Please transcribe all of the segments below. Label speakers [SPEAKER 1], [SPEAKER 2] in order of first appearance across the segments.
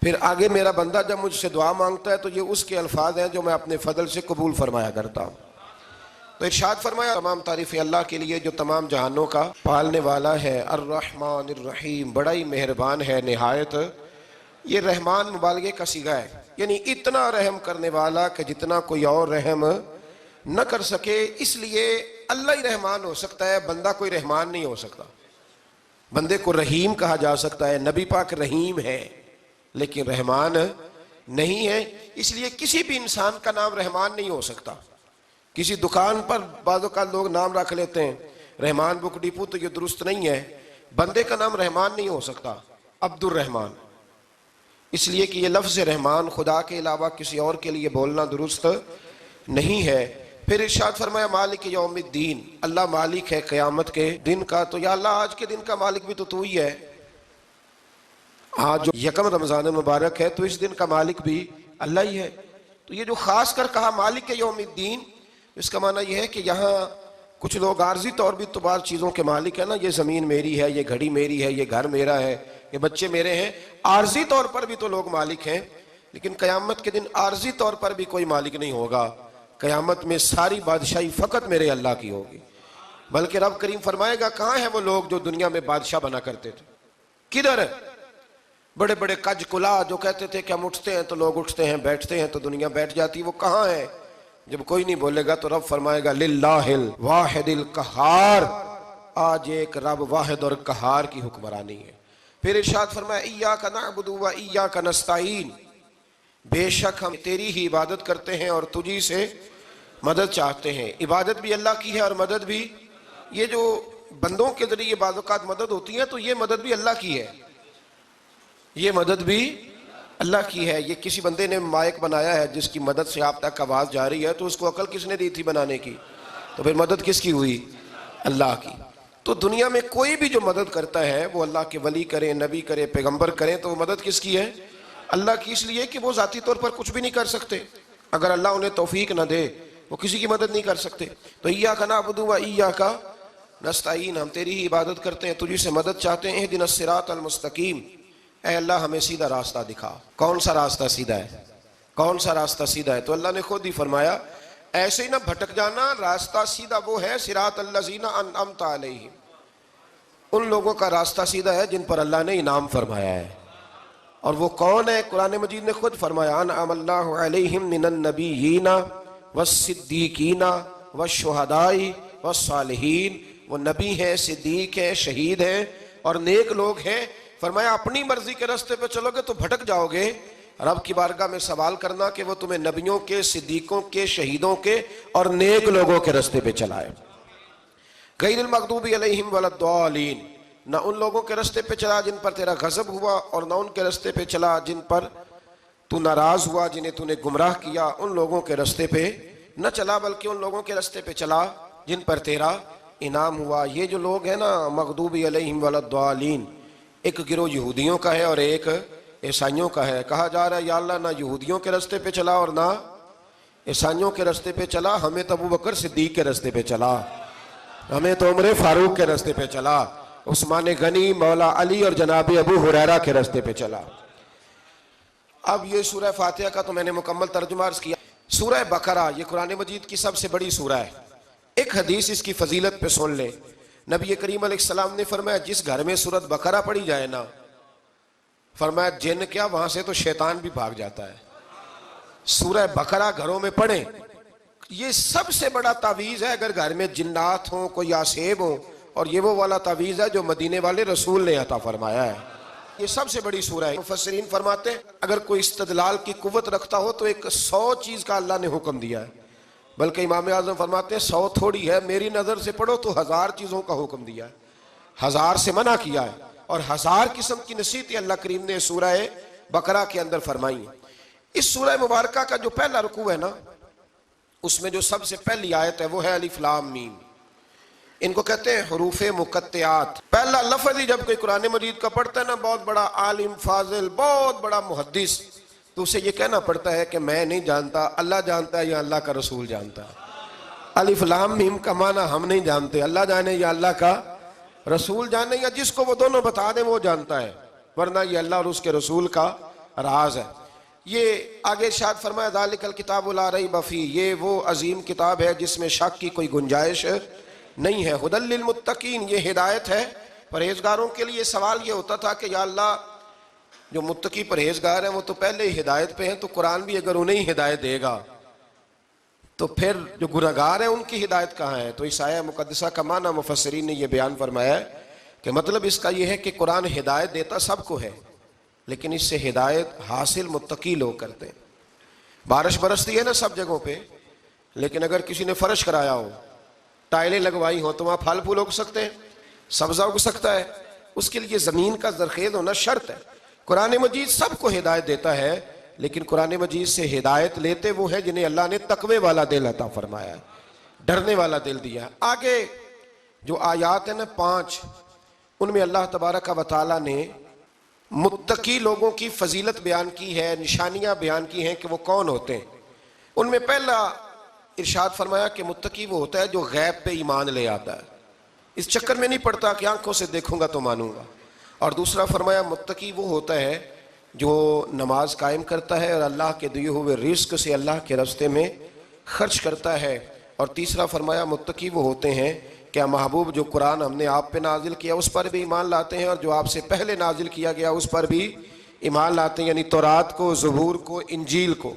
[SPEAKER 1] پھر آگے میرا بندہ جب مجھ سے دعا مانگتا ہے تو یہ اس کے الفاظ ہیں جو میں اپنے فضل سے قبول فرمایا کرتا ہوں۔ تو ارشاد فرمایا تمام تعریف اللہ کے لیے جو تمام جہانوں کا پالنے والا ہے، الرحمن الرحیم، بڑا ہی مہربان ہے نہایت۔ یہ رحمان مبالغے کا صیغہ ہے، یعنی اتنا رحم کرنے والا کہ جتنا کوئی اور رحم نہ کر سکے، اس لیے اللہ ہی رحمان ہو سکتا ہے، بندہ کوئی رحمان نہیں ہو سکتا۔ بندے کو رحیم کہا جا سکتا ہے، نبی پاک رحیم ہے لیکن رحمان نہیں ہے، اس لیے کسی بھی انسان کا نام رحمان نہیں ہو سکتا۔ کسی دکان پر بعض اوقات لوگ نام رکھ لیتے ہیں رحمان بک ڈپو، تو یہ درست نہیں ہے۔ بندے کا نام رحمان نہیں ہو سکتا، عبد الرحمان، اس لیے کہ یہ لفظ رحمان خدا کے علاوہ کسی اور کے لیے بولنا درست نہیں ہے۔ پھر ارشاد فرمایا مالک یوم الدین، اللہ مالک ہے قیامت کے دن کا۔ تو یا اللہ آج کے دن کا مالک بھی تو ہی ہے، آج جو یکم رمضان مبارک ہے تو اس دن کا مالک بھی اللہ ہی ہے۔ تو یہ جو خاص کر کہا مالک یوم الدین، اس کا معنی یہ ہے کہ یہاں کچھ لوگ عارضی طور بھی تو بعض چیزوں کے مالک ہیں نا، یہ زمین میری ہے، یہ گھڑی میری ہے، یہ گھر میرا ہے، یہ بچے میرے ہیں، عارضی طور پر بھی تو لوگ مالک ہیں، لیکن قیامت کے دن عارضی طور پر بھی کوئی مالک نہیں ہوگا۔ قیامت میں ساری بادشاہی فقط میرے اللہ کی ہوگی۔ بلکہ رب کریم فرمائے گا کہاں ہیں وہ لوگ جو دنیا میں بادشاہ بنا کرتے تھے، کدھر؟ بڑے بڑے کج کلا جو کہتے تھے کہ ہم اٹھتے ہیں تو لوگ اٹھتے ہیں، بیٹھتے ہیں تو دنیا بیٹھ جاتی، وہ کہاں ہے؟ جب کوئی نہیں بولے گا تو رب فرمائے گا للہ الواحد القہار، آج ایک رب واحد اور قہار کی حکمرانی ہے۔ پھر ارشاد فرمایا ایاک نعبد و ایاک نستعین، بے شک ہم تیری ہی عبادت کرتے ہیں اور تجھی سے مدد چاہتے ہیں۔ عبادت بھی اللہ کی ہے اور مدد بھی، یہ جو بندوں کے ذریعے بعض اوقات مدد ہوتی ہے تو یہ مدد بھی اللہ کی ہے، یہ مدد بھی اللہ کی ہے۔ یہ کسی بندے نے مائک بنایا ہے جس کی مدد سے آپ تک آواز جا رہی ہے، تو اس کو عقل کس نے دی تھی بنانے کی؟ تو پھر مدد کس کی ہوئی؟ اللہ کی۔ تو دنیا میں کوئی بھی جو مدد کرتا ہے وہ اللہ کے ولی کریں، نبی کرے، پیغمبر کریں، تو وہ مدد کس کی ہے؟ اللہ کی، اس لیے کہ وہ ذاتی طور پر کچھ بھی نہیں کر سکتے، اگر اللہ انہیں توفیق نہ دے وہ کسی کی مدد نہیں کر سکتے۔ تو ایاک نعبد و ایاک نستعین، ہم تیری ہی عبادت کرتے ہیں، تجھی سے مدد چاہتے ہیں۔ اہدنا الصراط المستقیم، اے اللہ ہمیں سیدھا راستہ دکھا۔ کون سا راستہ سیدھا ہے؟ کون سا راستہ سیدھا ہے؟ تو اللہ نے خود ہی فرمایا ایسے ہی نہ بھٹک جانا، راستہ سیدھا وہ ہے صراط الذین انعمت علیہم، ان لوگوں کا راستہ سیدھا ہے جن پر اللہ نے انعام فرمایا ہے۔ اور وہ کون ہے؟ قرآن مجید نے خود فرمایا انعم اللہ علیہم من النبیین والصدیقین والشہداء والصالحین، وہ نبی ہیں، صدیق ہیں، شہید ہیں اور نیک لوگ ہیں۔ فرمایا اپنی مرضی کے راستے پہ چلو گے تو بھٹک جاؤ گے، رب کی بارگاہ میں سوال کرنا کہ وہ تمہیں نبیوں کے، صدیقوں کے، شہیدوں کے اور نیک لوگوں کے راستے پہ چلائے۔ غیر المغضوب علیہم ولا الضالین، نہ ان لوگوں کے راستے پہ چلا جن پر تیرا غضب ہوا، اور نہ ان کے راستے پہ چلا جن پر تو ناراض ہوا، جنہیں تو نے گمراہ کیا، ان لوگوں کے راستے پہ نہ چلا، بلکہ ان لوگوں کے راستے پہ چلا جن پر تیرا انعام ہوا۔ یہ جو لوگ ہیں نا مغضوب علیہم ولا الضالین، ایک گروہ یہودیوں کا ہے اور ایک عیسائیوں کا ہے۔ کہا جا رہا ہے یا اللہ نہ یہودیوں کے راستے پہ چلا اور نہ عیسائیوں کے راستے پہ چلا، ہمیں تو ابوبکر صدیق کے راستے پہ چلا، ہمیں تو عمر فاروق کے راستے پہ چلا، عثمان غنی، مولا علی اور جناب ابو ہریرہ کے راستے پہ چلا۔ اب یہ سورہ فاتحہ کا تو میں نے مکمل ترجمہ عرض کیا۔ سورہ بقرہ یہ قرآن مجید کی سب سے بڑی سورہ ہے۔ ایک حدیث اس کی فضیلت پہ سن لے، نبی کریم علیہ السلام نے فرمایا جس گھر میں سورۃ بقرہ پڑھی جائے نا، فرمایا جن کیا وہاں سے تو شیطان بھی بھاگ جاتا ہے۔ سورہ بقرہ گھروں میں پڑھیں، یہ سب سے بڑا تعویذ ہے۔ اگر گھر میں جنات ہوں، کوئی آسیب ہوں، اور یہ وہ والا تعویذ ہے جو مدینے والے رسول نے عطا فرمایا ہے۔ یہ سب سے بڑی سورہ ہے۔ مفسرین فرماتے ہیں اگر کوئی استدلال کی قوت رکھتا ہو تو ایک 100 چیز کا اللہ نے حکم دیا ہے، بلکہ امام اعظم فرماتے ہیں 100 تھوڑی ہے، میری نظر سے پڑھو تو 1000 چیزوں کا حکم دیا ہے، 1000 سے منع کیا ہے، اور 1000 قسم کی نصیحتیں اللہ کریم نے سورہ بقرہ کے اندر فرمائی ہیں۔ اس سورہ مبارکہ کا جو پہلا رکوع ہے نا، اس میں جو سب سے پہلی آیت ہے وہ ہے الف لام میم، ان کو کہتے ہیں حروف مقطعات۔ پہلا لفظ ہی جب کوئی قرآن مجید کا پڑھتا ہے نا، بہت بڑا عالم فاضل، بہت بڑا محدث، تو اسے یہ کہنا پڑتا ہے کہ میں نہیں جانتا، اللہ جانتا ہے یا اللہ کا رسول جانتا ہے۔ الف لام میم کا معنی ہم نہیں جانتے، اللہ جانے یا اللہ کا رسول جانے، یا جس کو وہ دونوں بتا دیں وہ جانتا ہے، ورنہ یہ اللہ اور اس کے رسول کا راز ہے۔ یہ آگے ارشاد فرمایا ذالک الکتاب لا ریب فیہ، یہ وہ عظیم کتاب ہے جس میں شک کی کوئی گنجائش نہیں ہے۔ ھدی للمتقین، یہ ہدایت ہے پرہیزگاروں کے لیے۔ سوال یہ ہوتا تھا کہ یا اللہ جو متقی پرہیزگار ہیں وہ تو پہلے ہی ہدایت پہ ہیں، تو قرآن بھی اگر انہیں ہدایت دے گا تو پھر جو گنہگار ہیں ان کی ہدایت کہاں ہے؟ تو اس آیہ مقدسہ کا معنی مفسرین نے یہ بیان فرمایا ہے کہ مطلب اس کا یہ ہے کہ قرآن ہدایت دیتا سب کو ہے، لیکن اس سے ہدایت حاصل متقی لوگ کرتے ہیں۔ بارش برستی ہے نا سب جگہوں پہ، لیکن اگر کسی نے فرش کرایا ہو، ٹائلیں لگوائی ہو، تو وہاں پھل پھول اگ سکتے ہیں، سبزہ اگ سکتا ہے، اس کے لیے زمین کا زرخیز ہونا شرط ہے۔ قرآن مجید سب کو ہدایت دیتا ہے، لیکن قرآن مجید سے ہدایت لیتے وہ ہیں جنہیں اللہ نے تقوی والا دل عطا فرمایا ہے، ڈرنے والا دل دیا ہے۔ آگے جو آیات ہیں نا 5، ان میں اللہ تبارک و تعالیٰ نے متقی لوگوں کی فضیلت بیان کی ہے، نشانیاں بیان کی ہیں کہ وہ کون ہوتے ہیں۔ ان میں پہلا ارشاد فرمایا کہ متقی وہ ہوتا ہے جو غیب پہ ایمان لے آتا ہے، اس چکر میں نہیں پڑتا کہ آنکھوں سے دیکھوں گا تو مانوں گا۔ اور دوسرا فرمایا متقی وہ ہوتا ہے جو نماز قائم کرتا ہے اور اللہ کے دیے ہوئے رزق سے اللہ کے راستے میں خرچ کرتا ہے۔ اور تیسرا فرمایا متقی وہ ہوتے ہیں کہ محبوب جو قرآن ہم نے آپ پہ نازل کیا اس پر بھی ایمان لاتے ہیں، اور جو آپ سے پہلے نازل کیا گیا اس پر بھی ایمان لاتے ہیں، یعنی تورات کو، زبور کو، انجیل کو،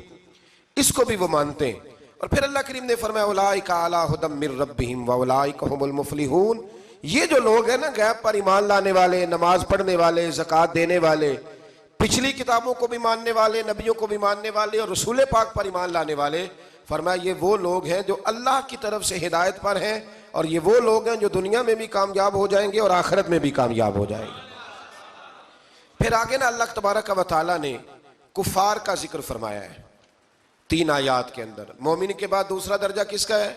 [SPEAKER 1] اس کو بھی وہ مانتے ہیں۔ اور پھر اللہ کریم نے فرمایا اولئک علی ھدی من ربہم واولئک ھم المفلحون، یہ جو لوگ ہیں نا غیب پر ایمان لانے والے، نماز پڑھنے والے، زکوٰۃ دینے والے، پچھلی کتابوں کو بھی ماننے والے، نبیوں کو بھی ماننے والے اور رسول پاک پر ایمان لانے والے، فرمایا یہ وہ لوگ ہیں جو اللہ کی طرف سے ہدایت پر ہیں، اور یہ وہ لوگ ہیں جو دنیا میں بھی کامیاب ہو جائیں گے اور آخرت میں بھی کامیاب ہو جائیں گے۔ پھر آگے نا اللہ تبارک و تعالیٰ نے کفار کا ذکر فرمایا ہے 3 آیات کے اندر۔ مومن کے بعد دوسرا درجہ کس کا ہے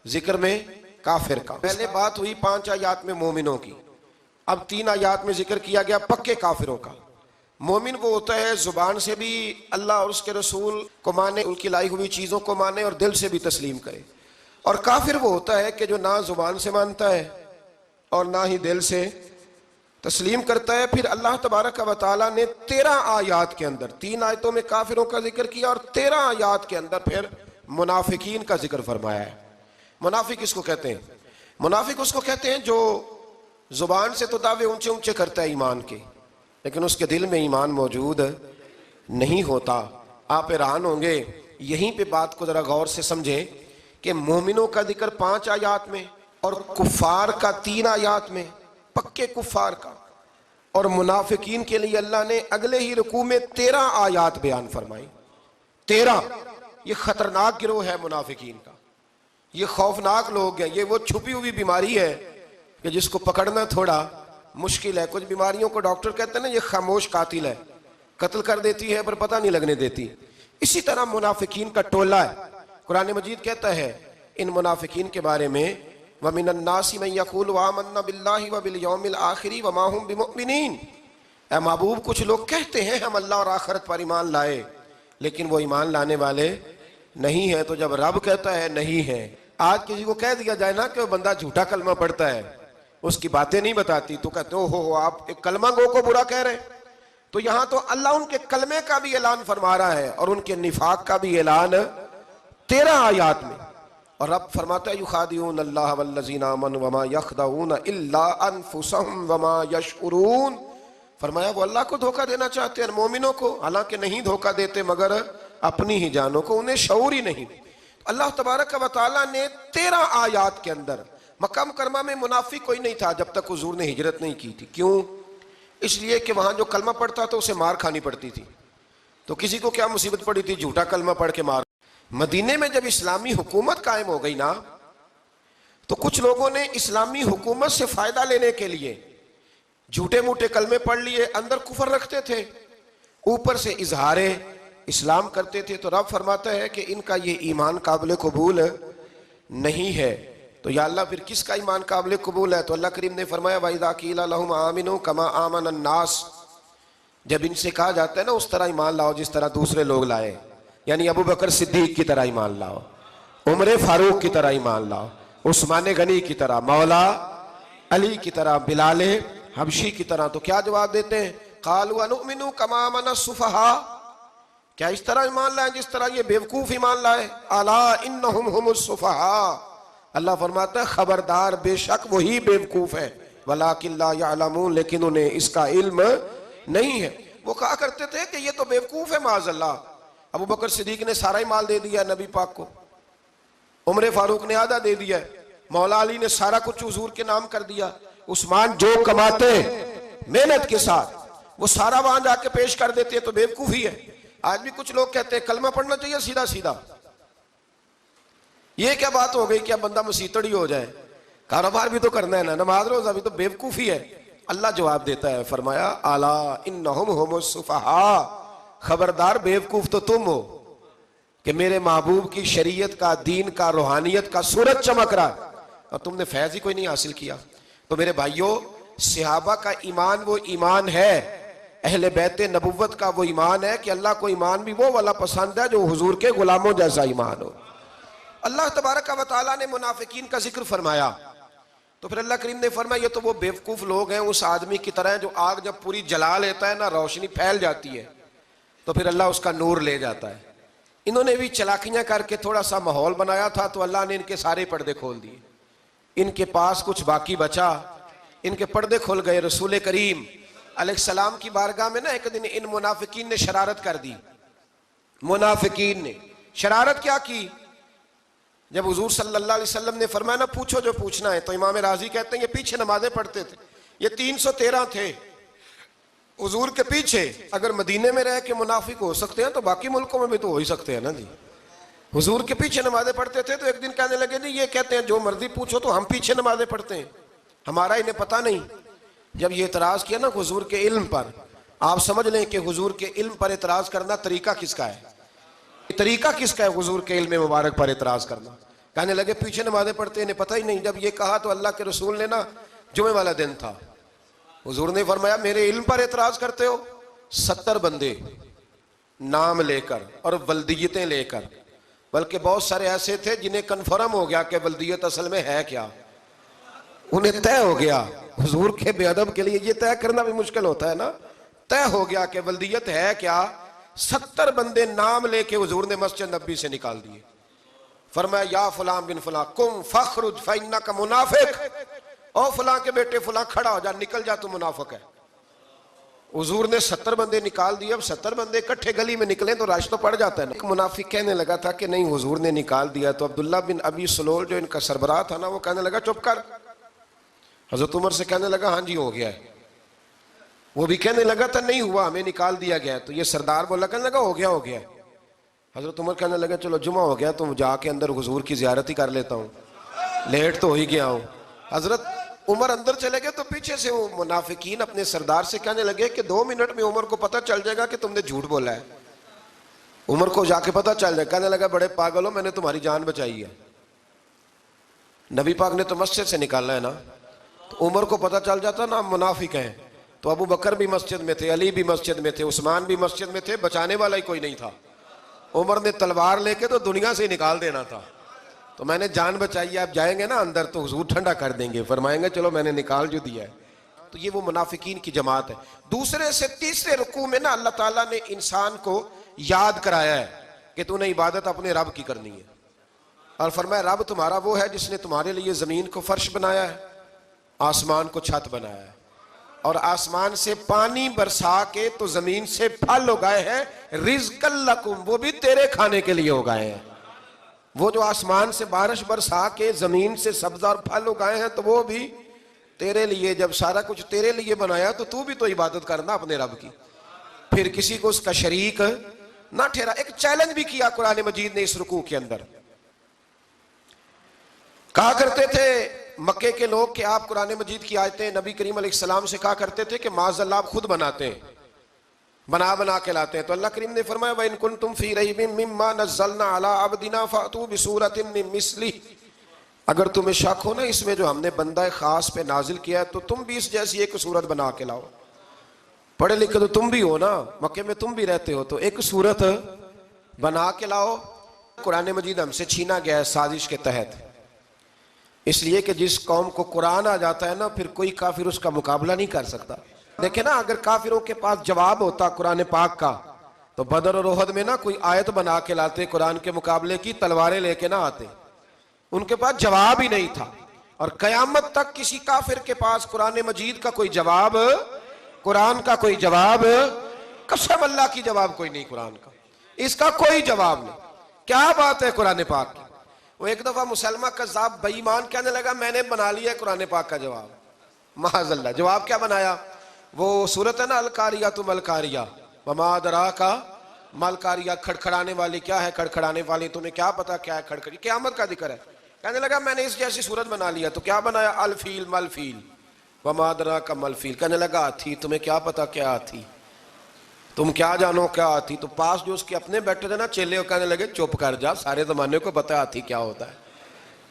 [SPEAKER 1] ذکر میں؟ کافر کا۔ پہلے بات ہوئی 5 آیات میں مومنوں کی، اب 3 آیات میں ذکر کیا گیا پکے کافروں کا۔ مومن وہ ہوتا ہے زبان سے بھی اللہ اور اس کے رسول کو مانے، ان کی لائی ہوئی چیزوں کو مانے اور دل سے بھی تسلیم کرے۔ اور کافر وہ ہوتا ہے کہ جو نہ زبان سے مانتا ہے اور نہ ہی دل سے تسلیم کرتا ہے۔ پھر اللہ تبارک و تعالیٰ نے 13 آیات کے اندر، 3 آیتوں میں کافروں کا ذکر کیا اور 13 آیات کے اندر پھر منافقین کا ذکر فرمایا ہے۔ منافق اس کو کہتے ہیں، منافق اس کو کہتے ہیں جو زبان سے تو دعوے اونچے اونچے کرتا ہے ایمان کے، لیکن اس کے دل میں ایمان موجود نہیں ہوتا۔ آپ حیران ہوں گے، یہیں پہ بات کو ذرا غور سے سمجھیں کہ مومنوں کا ذکر 5 آیات میں اور کفار کا 3 آیات میں، پکے کفار کا، اور منافقین کے لیے اللہ نے اگلے ہی رکوع میں 13 آیات بیان فرمائی۔ 13، یہ خطرناک گروہ ہے منافقین کا، یہ خوفناک لوگ ہیں، یہ وہ چھپی ہوئی بیماری ہے کہ جس کو پکڑنا تھوڑا مشکل ہے۔ کچھ بیماریوں کو ڈاکٹر کہتے ہیں نا یہ خاموش قاتل ہے، قتل کر دیتی ہے پر پتہ نہیں لگنے دیتی، اسی طرح منافقین کا ٹولہ ہے۔ قرآن مجید کہتا ہے ان منافقین کے بارے میں وَمِنَ النَّاسِ مَن يَقُولُ آمَنَّا بِاللَّهِ وَبِالْيَوْمِ الْآخِرِ وَمَا هُمْ بِمُؤْمِنِينَ، اے محبوب کچھ لوگ کہتے ہیں ہم اللہ اور آخرت پر ایمان لائے، لیکن وہ ایمان لانے والے نہیں ہیں۔ تو جب رب کہتا ہے نہیں ہے، آج کسی کو کہہ دیا جائے نا کہ وہ بندہ جھوٹا کلمہ پڑھتا ہے، اس کی باتیں نہیں بتاتی، تو کہتے ہو آپ ایک کلمہ گو کو برا کہہ رہے ہیں۔ تو یہاں تو اللہ ان کے کلمے کا بھی اعلان فرما رہا ہے اور ان کے نفاق کا بھی اعلان 13 آیات میں۔ اور رب فرماتا ہے یخادعون اللہ والذین آمنوا وما یخدعون الا انفسهم وما یشعرون، فرمایا وہ اللہ کو دھوکہ دینا چاہتے ہیں مومنوں کو، حالانکہ نہیں دھوکہ دیتے مگر اپنی ہی جانوں کو، انہیں شعور ہی نہیں۔ اللہ تبارک و تعالیٰ نے 13 آیات کے اندر، مکہ مکرمہ میں منافق کوئی نہیں تھا جب تک حضور نے ہجرت نہیں کی تھی۔ کیوں؟ اس لیے کہ وہاں جو کلمہ پڑھتا تھا اسے مار کھانی پڑتی تھی۔ تو کسی کو کیا مصیبت پڑی تھی؟ جھوٹا کلمہ پڑھ کے مار۔ مدینے میں جب اسلامی حکومت قائم ہو گئی نا تو کچھ لوگوں نے اسلامی حکومت سے فائدہ لینے کے لیے جھوٹے موٹے کلمے پڑھ لیے، اندر کفر رکھتے تھے، اوپر سے اظہار اسلام کرتے تھے۔ تو رب فرماتا ہے کہ ان کا یہ ایمان قابل قبول نہیں ہے۔ تو یا اللہ پھر کس کا ایمان قابل قبول ہے؟ تو اللہ کریم نے فرمایا وَإِذَا قِيلَ لَهُمْ آمِنُوا كَمَا آمَنَ النَّاسِ، جب ان سے کہا جاتا ہے نا اس طرح ایمان لاؤ جس طرح دوسرے لوگ لائے، یعنی ابو بکر صدیق کی طرح ایمان لاؤ، عمر فاروق کی طرح ایمان لاؤ، عثمان غنی کی طرح، مولا علی کی طرح، بلال حبشی کی طرح، تو کیا جواب دیتے ہیں؟ قالوا انؤمن کما آمن السفہاء، کیا اس طرح ایمان لائیں جس طرح یہ بیوقوف ایمان لائے؟ الا انہم هم السفہاء، اللہ فرماتا ہے خبردار بے شک وہی بیوقوف ہے، ولکن لا یعلمون، لیکن انہیں اس کا علم نہیں ہے۔ وہ کہا کرتے تھے کہ یہ تو بیوقوف ہے معاذ اللہ۔ ابو بکر صدیق نے سارا ہی مال دے دیا نبی پاک کو، عمر فاروق نے آدھا دے دیا، مولا علی نے سارا کچھ حضور کے نام کر دیا، عثمان جو کماتے محنت کے ساتھ وہ سارا وہاں جا کے پیش کر دیتے ہیں، تو بیوقوفی ہے۔ آج بھی کچھ لوگ کہتے ہیں کلمہ پڑھنا چاہیے سیدھا سیدھا، یہ کیا بات ہو گئی کہ اب بندہ مسیتڑی ہو جائے، کاروبار بھی تو کرنا ہے نا، نماز روزہ بھی، تو بیوقوفی ہے۔ اللہ جواب دیتا ہے، فرمایا الا انہم هم السفہاء، خبردار بیوقوف تو تم ہو کہ میرے محبوب کی شریعت کا، دین کا، روحانیت کا سورج چمک رہا ہے اور تم نے فیض ہی کوئی نہیں حاصل کیا۔ تو میرے بھائیوں، صحابہ کا ایمان وہ ایمان ہے، اہل بیت نبوت کا وہ ایمان ہے کہ اللہ کو ایمان بھی وہ والا پسند ہے جو حضور کے غلاموں جیسا ایمان ہو۔ اللہ تبارک و تعالیٰ نے منافقین کا ذکر فرمایا تو پھر اللہ کریم نے فرمایا یہ تو وہ بیوقوف لوگ ہیں، اس آدمی کی طرح جو آگ جب پوری جلا لیتا ہے نا، روشنی پھیل جاتی ہے تو پھر اللہ اس کا نور لے جاتا ہے۔ انہوں نے بھی چلاکیاں کر کے تھوڑا سا ماحول بنایا تھا تو اللہ نے ان کے سارے پردے کھول دیے، ان کے پاس کچھ باقی بچا، ان کے پردے کھل گئے۔ رسول کریم علیہ السلام کی بارگاہ میں نا ایک دن ان منافقین نے شرارت کر دی۔ منافقین نے شرارت کیا کی؟ جب حضور صلی اللہ علیہ وسلم نے فرمایا نا پوچھو جو پوچھنا ہے، تو امام راضی کہتے ہیں یہ پیچھے نمازیں پڑھتے تھے، یہ 313 تھے حضور کے پیچھے۔ اگر مدینے میں رہ کے منافق ہو سکتے ہیں تو باقی ملکوں میں بھی تو ہو ہی سکتے ہیں نا جی۔ حضور کے پیچھے نمازیں پڑھتے تھے تو ایک دن کہنے لگے جی یہ کہتے ہیں جو مرضی پوچھو تو ہم پیچھے نمازیں پڑھتے ہیں، ہمارا انہیں پتہ نہیں۔ جب یہ اعتراض کیا نا حضور کے علم پر، آپ سمجھ لیں کہ حضور کے علم پر اعتراض کرنا طریقہ کس کا ہے؟ طریقہ کس کا ہے حضور کے علم مبارک پر اعتراض کرنا؟ کہنے لگے پیچھے نمازیں پڑھتے انہیں پتہ ہی نہیں۔ جب یہ کہا تو اللہ کے رسول نے نا، جمعے والا دن تھا، حضور نے فرمایا میرے علم پر اعتراض کرتے ہو؟ 70 بندے نام لے کر اور ولدیتیں لے کر، بلکہ بہت سارے ایسے تھے جنہیں کنفرم ہو گیا کہ ولدیت اصل میں ہے کیا، انہیں طے ہو گیا۔ حضور کے بے ادب کے لیے یہ طے کرنا بھی مشکل ہوتا ہے نا، طے ہو گیا کہ ولدیت ہے کیا۔ 70 بندے نام لے کے حضور نے مسجد نبی سے نکال دیے، فرمایا یا فلاں بن فلاں قم فخرج فإنک منافق، او فلاں کے بیٹے فلاں کھڑا ہو جا، نکل جا، تو منافق ہے۔ حضور نے 70 بندے نکال دیے۔ اب 70 بندے اکٹھے گلی میں نکلیں تو رش تو پڑ جاتا ہے نا۔ ایک منافق کہنے لگا تھا کہ نہیں حضور نے نکال دیا، تو عبداللہ بن ابی سلول جو ان کا سربراہ تھا نا، وہ کہنے لگا چپ کر۔ حضرت عمر سے کہنے لگا ہاں جی ہو گیا ہے، وہ بھی کہنے لگا تھا نہیں ہوا، ہمیں نکال دیا گیا۔ تو یہ سردار بولا، کہنے لگا ہو گیا ہو گیا۔ حضرت عمر کہنے لگا چلو جمعہ ہو گیا تو جا کے اندر حضور کی زیارت ہی کر لیتا ہوں، لیٹ تو ہو ہی گیا ہوں۔ حضرت عمر اندر چلے گئے تو پیچھے سے وہ منافقین اپنے سردار سے کہنے لگے کہ 2 منٹ میں عمر کو پتہ چل جائے گا کہ تم نے جھوٹ بولا ہے، عمر کو جا کے پتہ چل جائے۔ کہنے لگا بڑے پاگل ہو، میں نے تمہاری جان بچائی ہے، نبی پاک نے تو مسجد سے نکالا ہے نا۔ تو عمر کو پتہ چل جاتا نا منافق ہیں، تو ابو بکر بھی مسجد میں تھے، علی بھی مسجد میں تھے، عثمان بھی مسجد میں تھے، بچانے والا ہی کوئی نہیں تھا۔ عمر نے تلوار لے کے تو دنیا سے ہی نکال دینا تھا، تو میں نے جان بچائی ہے، آپ جائیں گے نا اندر تو حضور ٹھنڈا کر دیں گے، فرمائیں گے چلو میں نے نکال جو دیا ہے۔ تو یہ وہ منافقین کی جماعت ہے۔ دوسرے سے تیسرے رکوع میں نا اللہ تعالیٰ نے انسان کو یاد کرایا ہے کہ تو نے عبادت اپنے رب کی کرنی ہے، اور فرمایا رب تمہارا وہ ہے جس نے تمہارے لیے زمین کو فرش بنایا ہے، آسمان کو چھت بنایا ہے، اور آسمان سے پانی برسا کے تو زمین سے پھل اگائے ہیں، رزق لکم، وہ بھی تیرے کھانے کے لیے اگائے ہیں۔ وہ جو آسمان سے بارش برسا کے زمین سے سبز اور پھل اگائے ہیں تو وہ بھی تیرے لیے۔ جب سارا کچھ تیرے لیے بنایا تو بھی تو عبادت کرنا اپنے رب کی، پھر کسی کو اس کا شریک نہ ٹھہرا۔ ایک چیلنج بھی کیا قرآن مجید نے اس رکوع کے اندر، کہا کرتے تھے مکے کے لوگ کہ آپ قرآن مجید کی آیتیں نبی کریم علیہ السلام سے کہا کرتے تھے کہ معاذ اللہ آپ خود بناتے ہیں، بنا کے لاتے ہیں۔ تو اللہ کریم نے فرمایا وَإِن كُنتُمْ فِي رَيْبٍ مِّمَّا نَزَّلْنَا عَلَىٰ عَبْدِنَا فَأْتُوا بِسُورَةٍ مِّن مِّثْلِهِ، اگر تمہیں شک ہو نا اس میں جو ہم نے بندہ خاص پہ نازل کیا ہے تو تم بھی اس جیسی ایک صورت بنا کے لاؤ۔ پڑھے لکھے تو تم بھی ہو نا، مکے میں تم بھی رہتے ہو، تو ایک صورت بنا کے لاؤ۔ قرآن مجید ہم سے چھینا گیا ہے سازش کے تحت، اس لیے کہ جس قوم کو قرآن آ جاتا ہے نا پھر کوئی کافر اس کا مقابلہ نہیں کر سکتا۔ دیکھیں نا اگر کافروں کے پاس جواب ہوتا قرآن پاک کا تو بدر اور احد میں نا کوئی آیت بنا کے لاتے قرآن کے مقابلے کی، تلواریں لے کے نہ آتے، ان کے پاس جواب ہی نہیں تھا۔ اور قیامت تک کسی کافر کے پاس قرآن مجید کا کوئی جواب، قرآن کا کوئی جواب، قسم اللہ کی جواب کوئی نہیں قرآن کا، اس کا کوئی جواب نہیں۔ کیا بات ہے قرآن پاک کی۔ وہ ایک دفعہ مسلمہ کذاب بے ایمان کہنے لگا میں نے بنا لیا ہے قرآن پاک کا جواب، معاذ اللہ۔ جواب کیا بنایا؟ وہ سورت ہے نا القاریۃ ما القاریہ وما ادراک ما القاریہ، کھڑکھڑانے والی کیا ہے، کھڑکھڑانے والی تمہیں کیا پتا کیا ہے کھڑکھڑی، قیامت کا ذکر ہے۔ کہنے لگا میں نے اس جیسی صورت بنا لیا، تو کیا بنایا؟ الفیل مل فیل وما ادراک ما الفیل۔ کہنے لگا ہاتھی، تمہیں کیا پتا کیا ہاتھی، تم کیا جانو کیا ہاتھی۔ تو پاس جو اس کے اپنے بیٹھے تھے نا چیلے، وہ کہنے لگے چپ کر جا، سارے زمانے کو پتا ہاتھی کیا ہوتا ہے۔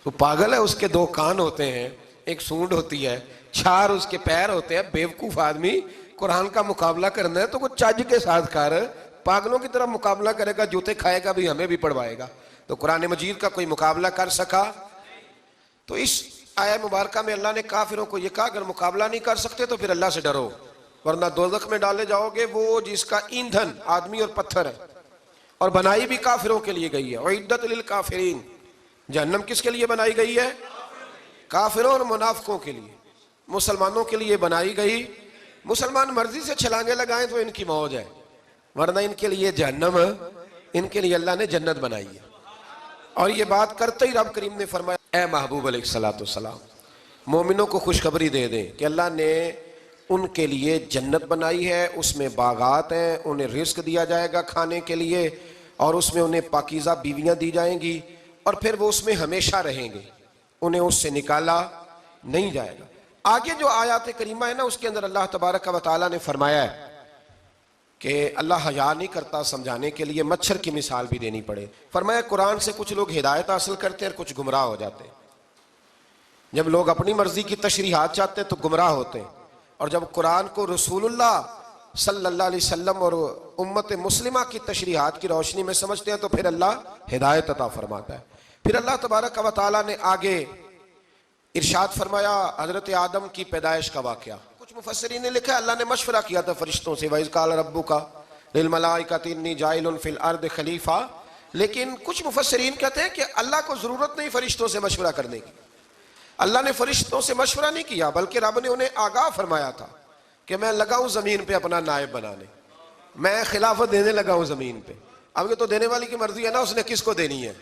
[SPEAKER 1] وہ پاگل ہے، اس کے دو کان ہوتے ہیں، ایک سونڈ ہوتی ہے، چار اس کے پیر ہوتے ہیں۔ بیوقوف آدمی، قرآن کا مقابلہ کرنا ہے تو وہ چج کے ساتھ کر، پاگلوں کی طرح مقابلہ کرے گا، جوتے کھائے گا بھی، ہمیں بھی پڑھوائے گا۔ تو قرآن مجید کا کوئی مقابلہ کر سکا؟ تو اس آیہ مبارکہ میں اللہ نے کافروں کو یہ کہا اگر مقابلہ نہیں کر سکتے تو پھر اللہ سے ڈرو، ورنہ دوزخ میں ڈالے جاؤ گے، وہ جس کا ایندھن آدمی اور پتھر ہے، اور بنائی بھی کافروں کے لیے گئی ہے۔ اعدت للکافرین، جہنم کس کے لیے بنائی گئی ہے؟ کافروں اور منافقوں کے لیے۔ مسلمانوں کے لیے بنائی گئی، مسلمان مرضی سے چھلانگے لگائیں تو ان کی موج ہے، ورنہ ان کے لیے جہنم، ان کے لیے اللہ نے جنت بنائی ہے۔ اور یہ بات کرتے ہی رب کریم نے فرمایا اے محبوب علیہ السلام مومنوں کو خوشخبری دے دیں کہ اللہ نے ان کے لیے جنت بنائی ہے، اس میں باغات ہیں، انہیں رزق دیا جائے گا کھانے کے لیے، اور اس میں انہیں پاکیزہ بیویاں دی جائیں گی، اور پھر وہ اس میں ہمیشہ رہیں گے، انہیں اس سے نکالا نہیں جائے گا۔ آگے جو آیات کریمہ ہے نا اس کے اندر اللہ تبارک و تعالیٰ نے فرمایا ہے کہ اللہ حیا نہیں کرتا سمجھانے کے لیے، مچھر کی مثال بھی دینی پڑے۔ فرمایا قرآن سے کچھ لوگ ہدایت حاصل کرتے ہیں اور کچھ گمراہ ہو جاتے ہیں۔ جب لوگ اپنی مرضی کی تشریحات چاہتے ہیں تو گمراہ ہوتے ہیں، اور جب قرآن کو رسول اللہ صلی اللہ علیہ وسلم اور امت مسلمہ کی تشریحات کی روشنی میں سمجھتے ہیں تو پھر اللہ ہدایت عطا فرماتا ہے۔ پھر اللہ تبارک و تعالیٰ نے آگے ارشاد فرمایا حضرت آدم کی پیدائش کا واقعہ۔ کچھ مفسرین نے لکھا ہے اللہ نے مشورہ کیا تھا فرشتوں سے، وَإِذْ قَالَ رَبُّكَ لِلْمَلَائِكَةِ إِنِّي جَاعِلٌ فِي الْأَرْضِ خَلِيفَةً، لیکن کچھ مفسرین کہتے ہیں کہ اللہ کو ضرورت نہیں فرشتوں سے مشورہ کرنے کی، اللہ نے فرشتوں سے مشورہ نہیں کیا، بلکہ رب نے انہیں آگاہ فرمایا تھا کہ میں لگا ہوں زمین پہ اپنا نائب بنانے، میں خلافت دینے لگا ہوں زمین پہ۔ اب یہ تو دینے والی کی مرضی ہے نا اس نے کس کو دینی ہے،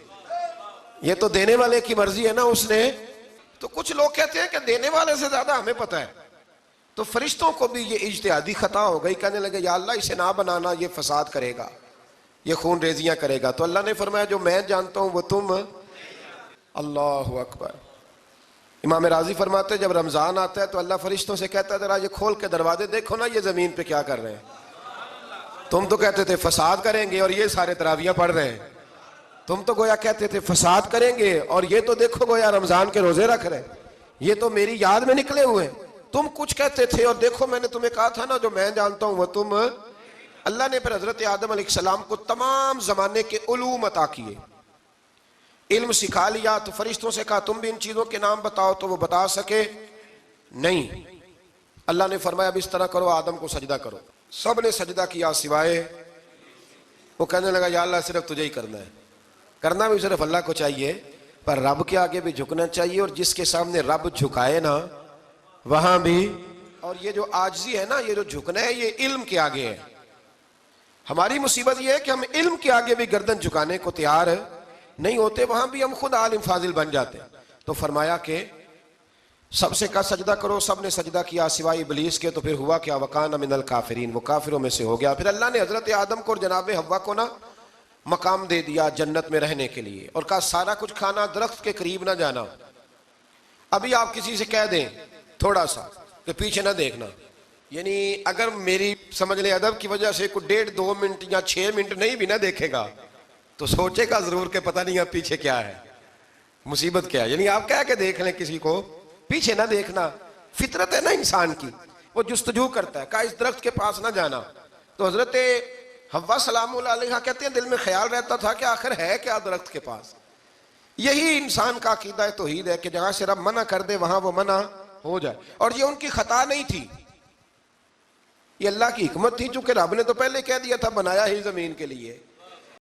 [SPEAKER 1] یہ تو دینے والے کی مرضی ہے نا اس نے۔ تو کچھ لوگ کہتے ہیں کہ دینے والے سے زیادہ ہمیں پتہ ہے، تو فرشتوں کو بھی یہ اجتہادی خطا ہو گئی، کہنے لگے یا اللہ اسے نہ بنانا، یہ فساد کرے گا، یہ خون ریزیاں کرے گا۔ تو اللہ نے فرمایا جو میں جانتا ہوں وہ تم، اللہ اکبر۔ امام راضی فرماتے ہیں جب رمضان آتا ہے تو اللہ فرشتوں سے کہتا ہے ذرا یہ کھول کے دروازے دیکھو نا یہ زمین پہ کیا کر رہے ہیں، تم تو کہتے تھے فساد کریں گے اور یہ سارے تراویحیں پڑھ رہے ہیں، تم تو گویا کہتے تھے فساد کریں گے اور یہ تو دیکھو گویا رمضان کے روزے رکھ رہے ہیں، یہ تو میری یاد میں نکلے ہوئے ہیں، تم کچھ کہتے تھے اور دیکھو میں نے تمہیں کہا تھا نا جو میں جانتا ہوں وہ تم۔ اللہ نے پھر حضرت آدم علیہ السلام کو تمام زمانے کے علوم عطا کیے، علم سکھا لیا، تو فرشتوں سے کہا تم بھی ان چیزوں کے نام بتاؤ، تو وہ بتا سکے نہیں۔ اللہ نے فرمایا اب اس طرح کرو آدم کو سجدہ کرو، سب نے سجدہ کیا سوائے، وہ کہنے لگا یا اللہ صرف تجھے ہی کرنا ہے، کرنا بھی صرف اللہ کو چاہیے، پر رب کے آگے بھی جھکنا چاہیے، اور جس کے سامنے رب جھکائے نا وہاں بھی۔ اور یہ جو عاجزی ہے نا، یہ جو جھکنا ہے یہ علم کے آگے ہے۔ ہماری مصیبت یہ ہے کہ ہم علم کے آگے بھی گردن جھکانے کو تیار نہیں ہوتے، وہاں بھی ہم خود عالم فاضل بن جاتے ہیں۔ تو فرمایا کہ سب سے کہا سجدہ کرو، سب نے سجدہ کیا سوائے ابلیس کے، تو پھر ہوا کیا وَكَانَ مِنَ الْكَافِرِينَ، وہ کافروں میں سے ہو گیا۔ پھر اللہ نے حضرت آدم کو اور جناب حوا کو نا مقام دے دیا جنت میں رہنے کے لیے، اور کہا سارا کچھ کھانا، درخت کے قریب نہ جانا۔ ابھی آپ کسی سے کہہ دیں تھوڑا سا کہ پیچھے نہ دیکھنا، یعنی اگر میری سمجھ لیں ادب کی وجہ سے کوئی 1.5-2 منٹ یا 6 منٹ نہیں بھی نہ دیکھے گا تو سوچے گا ضرور کہ پتہ نہیں اب پیچھے کیا ہے، مصیبت کیا ہے۔ یعنی آپ کہہ کے دیکھ لیں کسی کو، پیچھے نہ دیکھنا، فطرت ہے نا انسان کی، وہ جستجو کرتا ہے، کہا اس درخت کے پاس نہ جانا۔ تو حضرت حوا سلام اللہ علیہ کہتے ہیں دل میں خیال رہتا تھا کہ آخر ہے کیا درخت کے پاس۔ یہی انسان کا عقیدہ توحید ہے کہ جہاں سے رب منع کر دے وہاں وہ منع ہو جائے، اور یہ ان کی خطا نہیں تھی، یہ اللہ کی حکمت تھی، چونکہ رب نے تو پہلے کہہ دیا تھا بنایا ہی زمین کے لیے،